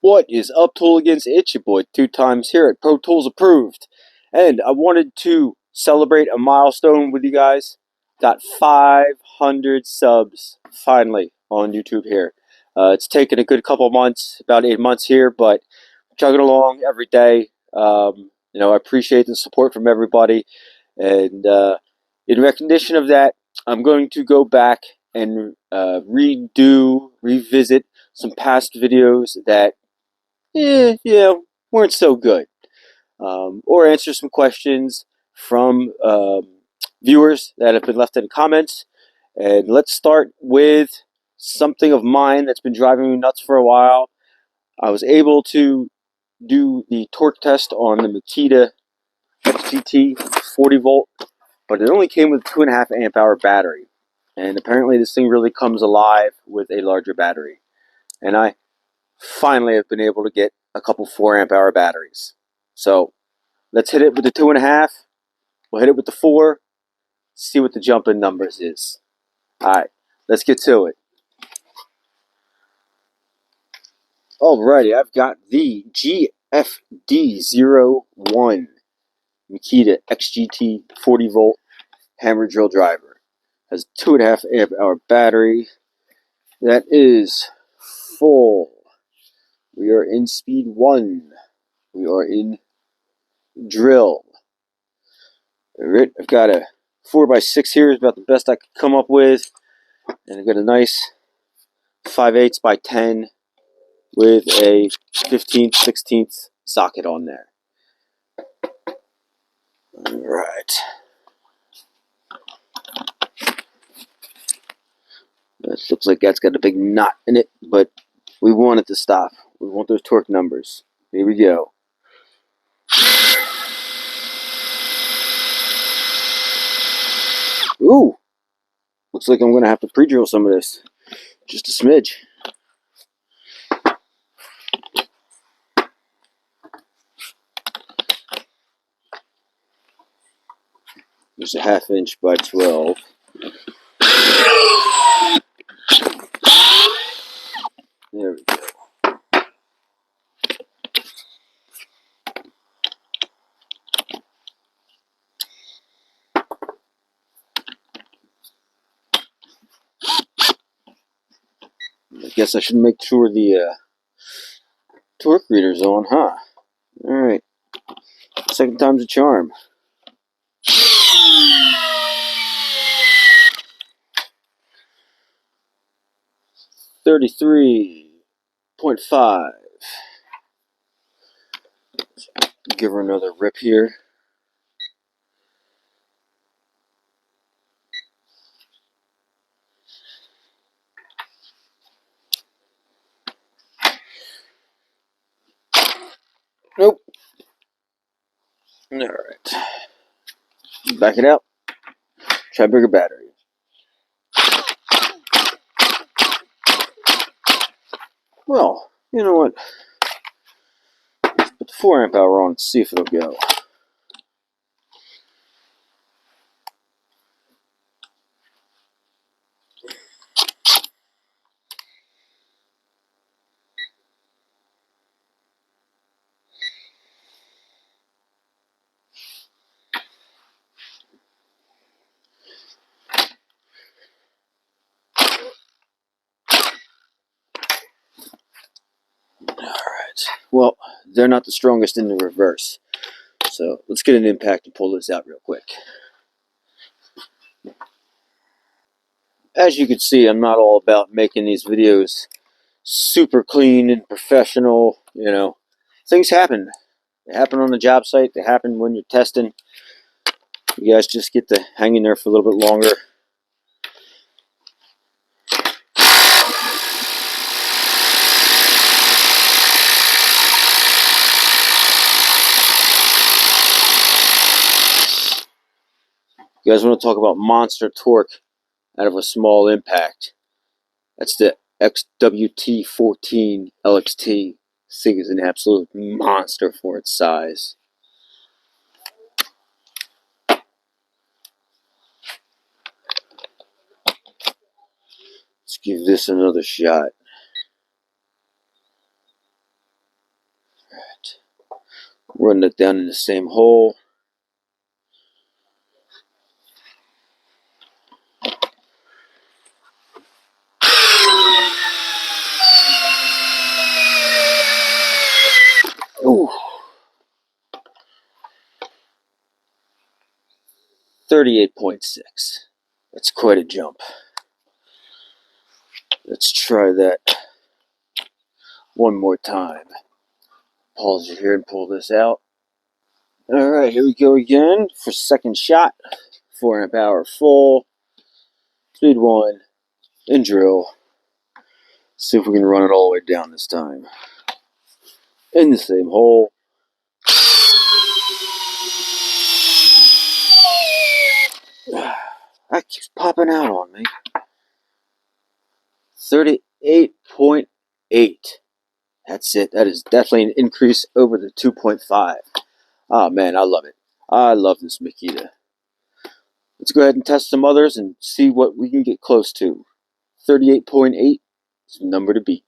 What is up, Tooligans? It's your boy 2 times here at Pro Tools Approved. And I wanted to celebrate a milestone with you guys. Got 500 subs finally on YouTube here. It's taken a good couple months, about 8 months here, but chugging along every day. I appreciate the support from everybody. And in recognition of that, I'm going to go back and revisit some past videos that weren't so good. Or answer some questions from viewers that have been left in the comments. And let's start with something of mine that's been driving me nuts for a while. I was able to do the torque test on the Makita XGT 40 volt, but it only came with a 2.5 amp hour battery. And apparently this thing really comes alive with a larger battery. And I finally have been able to get a couple 4 amp hour batteries. So let's hit it with the 2.5. We'll hit it with the 4. See what the jump in numbers is. Alright, let's get to it. Alrighty, I've got the GFD01 Makita XGT 40 volt hammer drill driver. Has 2.5 amp hour battery. That is full. We are in speed 1. We are in drill. Alright, I've got a 4x6 here, is about the best I could come up with. And I've got a nice 5/8 by 10 with a 15th, 16th socket on there. Alright. That looks like that's got a big knot in it, but we want it to stop. We want those torque numbers. Here we go. Ooh! Looks like I'm going to have to pre-drill some of this. Just a smidge. There's a 1/2 inch by 12. There we go. I guess I should make sure the torque reader's on, huh? Alright. Second time's a charm. $33.5. Give her another rip here. Nope. Alright. Back it out. Try bigger battery. Well, you know what? Let's put the 4 amp hour on and see if it'll go. Alright. Well, they're not the strongest in the reverse. So let's get an impact and pull this out real quick. As you can see, I'm not all about making these videos super clean and professional. You know, things happen. They happen on the job site. They happen when you're testing. You guys just get to hang in there for a little bit longer. You guys want to talk about monster torque out of a small impact? That's the XWT14 LXT. This thing is an absolute monster for its size. Let's give this another shot. Run that down in the same hole. Ooh. 38.6. That's quite a jump. Let's try that one more time. Pause it here and pull this out. Alright, here we go again for second shot. 4 amp hour full. Speed 1. And drill. See if we can run it all the way down this time. In the same hole. That keeps popping out on me. 38.8. That's it. That is definitely an increase over the 2.5. Oh man, I love it. I love this Makita. Let's go ahead and test some others and see what we can get close to. 38.8 is the number to beat.